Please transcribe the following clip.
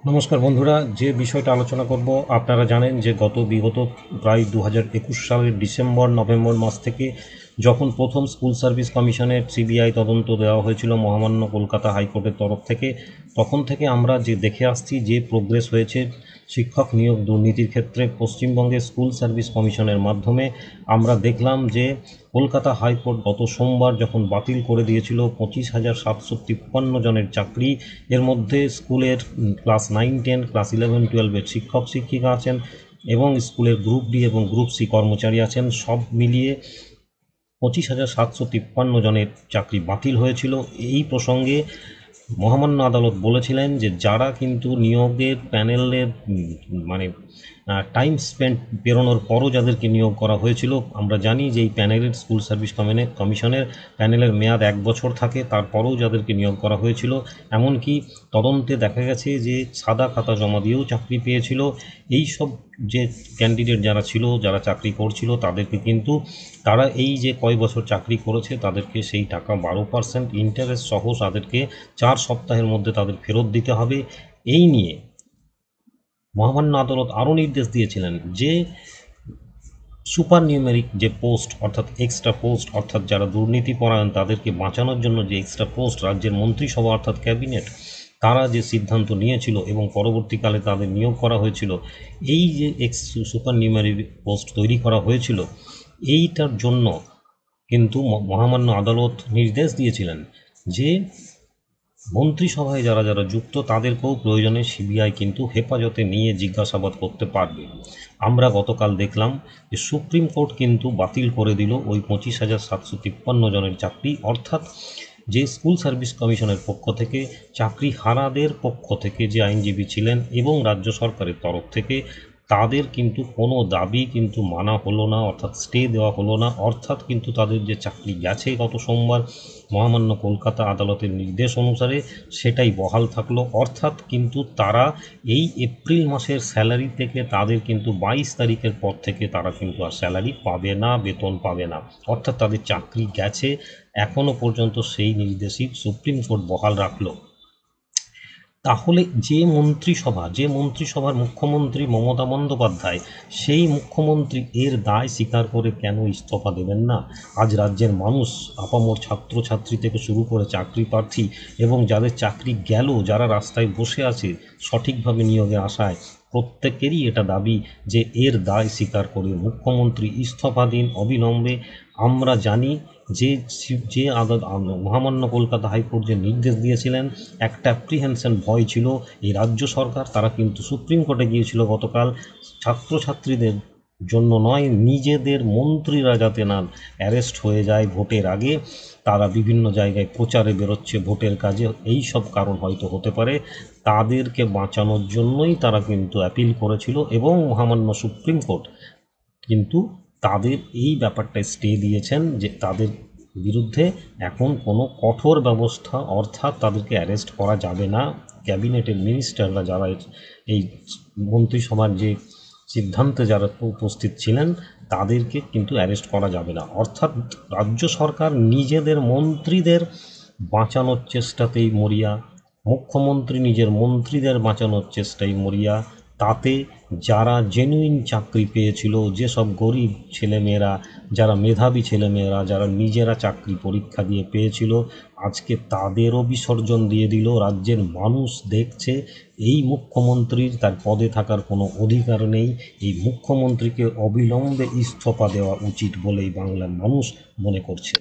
নমস্কার বন্ধুরা, যে বিষয়টা আলোচনা করব আপনারা জানেন যে বিগত প্রায় 2021 সালের ডিসেম্বর-নভেম্বর মাস থেকে যখন প্রথম স্কুল সার্ভিস কমিশনের সিবিআই তদন্ত দেওয়া হয়েছিল মহামান্য কলকাতা হাইকোর্টের তরফ থেকে, তখন থেকে আমরা যে দেখে আসছি যে প্রোগ্রেস হয়েছে শিক্ষক নিয়োগ দুর্নীতির ক্ষেত্রে পশ্চিমবঙ্গের স্কুল সার্ভিস কমিশনের মাধ্যমে। আমরা দেখলাম যে কলকাতা হাইকোর্ট গত সোমবার যখন বাতিল করে দিয়েছিল 25,753 জনের চাকরি, এর মধ্যে স্কুলের ক্লাস 9-10, ক্লাস 11-12-এর শিক্ষক শিক্ষিকা আছেন এবং স্কুলের গ্রুপ ডি এবং গ্রুপ সি কর্মচারী আছেন, সব মিলিয়ে 25,753 জনের চাকরি বাতিল হয়েছিল। এই প্রসঙ্গে মহামান্য আদালত বলেছিলেন যে যারা কিন্তু নিয়োগের প্যানেলের মানে টাইম স্পেন্ড পেরোনোর পরও যাদেরকে নিয়োগ করা হয়েছিল, আমরা জানি যে এই প্যানেলের স্কুল সার্ভিস কমিশনের প্যানেলের মেয়াদ 1 বছর থাকে, তারপরেও যাদেরকে নিয়োগ করা হয়েছিল, এমনকি তদন্তে দেখা গেছে যে সাদা খাতা জমা দিয়েও চাকরি পেয়েছিল। এই সব যে ক্যান্ডিডেট যারা ছিল, যারা চাকরি করছিল, তাদেরকে কিন্তু তারা এই যে কয় বছর চাকরি করেছে তাদেরকে সেই টাকা 12% ইন্টারেস্ট সহ তাদেরকে 4 সপ্তাহের মধ্যে তাদের ফেরত দিতে হবে। এই নিয়ে মহামান্য আদালত আরও নির্দেশ দিয়েছিলেন যে সুপার নিউমেরিক যে পোস্ট অর্থাৎ এক্সট্রা পোস্ট, অর্থাৎ যারা দুর্নীতিপরায়ণ তাদেরকে বাঁচানোর জন্য যে এক্সট্রা পোস্ট রাজ্যের মন্ত্রিসভা অর্থাৎ ক্যাবিনেট তারা যে সিদ্ধান্ত নিয়েছিল এবং পরবর্তীকালে তাদের নিয়োগ করা হয়েছিল, এই যে সুপার নিউমেরিক পোস্ট তৈরি করা হয়েছিল, এইটার জন্য কিন্তু মহামান্য আদালত নির্দেশ দিয়েছিলেন যে মন্ত্রিসভায় যারা যারা যুক্ত তাদেরকেও প্রয়োজনে সিবিআই কিন্তু হেফাজতে নিয়ে জিজ্ঞাসাবাদ করতে পারবে। আমরা গতকাল দেখলাম যে সুপ্রিম কোর্ট কিন্তু বাতিল করে দিল ওই 25,753 জনের চাকরি, অর্থাৎ যে স্কুল সার্ভিস কমিশনের পক্ষ থেকে চাকরি হারাদের পক্ষ থেকে যে আইনজীবী ছিলেন এবং রাজ্য সরকারের তরফ থেকে তাদের কিন্তু কোনো দাবি কিন্তু মানা হলো না, অর্থাৎ স্টে দেওয়া হলো না, অর্থাৎ কিন্তু তাদের যে চাকরি গেছে গত সোমবার মহামান্য কলকাতা আদালতের নির্দেশ অনুসারে সেটাই বহাল থাকলো। অর্থাৎ কিন্তু তারা এই এপ্রিল মাসের স্যালারি থেকে তাদের কিন্তু 22 তারিখের পর থেকে তারা কিন্তু আর স্যালারি পাবে না, বেতন পাবে না, অর্থাৎ তাদের চাকরি গেছে। এখনও পর্যন্ত সেই নির্দেশই সুপ্রিম কোর্ট বহাল রাখলো। তাহলে যে মন্ত্রিসভার মুখ্যমন্ত্রী মমতা বন্দ্যোপাধ্যায়, সেই মুখ্যমন্ত্রী এর দায় স্বীকার করে কেন ইস্তফা দেবেন না? আজ রাজ্যের মানুষ, আপামর ছাত্রছাত্রী থেকে শুরু করে চাকরি প্রার্থী এবং যাদের চাকরি গেল, যারা রাস্তায় বসে আছে সঠিকভাবে নিয়োগের আশায়, প্রত্যেকেরই এটা দাবি যে এর দায় স্বীকার করে মুখ্যমন্ত্রী ইস্তফা দিন অবিলম্বে। আমরা জানি যে যে মহামান্য কলকাতা হাইকোর্ট যে নির্দেশ দিয়েছিলেন, একটা অ্যাপ্রিহেনশন ভয় ছিল এই রাজ্য সরকার, তারা কিন্তু সুপ্রিম কোর্টে গিয়েছিল গতকাল, ছাত্রছাত্রীদের জন্য নয়, নিজেদের মন্ত্রীরা যাতে না অ্যারেস্ট হয়ে যায় ভোটের আগে, তারা বিভিন্ন জায়গায় প্রচারে বেরোচ্ছে ভোটের কাজে, এই সব কারণ হয়তো হতে পারে, তাদেরকে বাঁচানোর জন্যই তারা কিন্তু অ্যাপিল করেছিল এবং মহামান্য সুপ্রিম কোর্ট কিন্তু তাদের এই ব্যাপারটা স্টে দিয়েছেন যে তাদের বিরুদ্ধে এখন কোনো কঠোর ব্যবস্থা, অর্থাৎ তাদেরকে অ্যারেস্ট করা যাবে না। ক্যাবিনেটের মিনিস্টাররা যারা এই মন্ত্রিসভার যে সিদ্ধান্তে যারা উপস্থিত ছিলেন তাদেরকে কিন্তু অ্যারেস্ট করা যাবে না, অর্থাৎ রাজ্য সরকার নিজেদের মন্ত্রীদের বাঁচানোর চেষ্টাতেই মরিয়া, মুখ্যমন্ত্রী নিজের মন্ত্রীদের বাঁচানোর চেষ্টায় মরিয়া। তাতে যারা জেনুইন চাকরি পেয়েছিল, যেসব গরিব ছেলেমেয়েরা, যারা মেধাবী ছেলেমেয়েরা, যারা নিজেরা চাকরি পরীক্ষা দিয়ে পেয়েছিল, আজকে তাদেরও বিসর্জন দিয়ে দিল। রাজ্যের মানুষ দেখছে এই মুখ্যমন্ত্রীর তার পদে থাকার কোনো অধিকার নেই, এই মুখ্যমন্ত্রীকে অবিলম্বে ইস্তফা দেওয়া উচিত বলেই বাংলার মানুষ মনে করছে।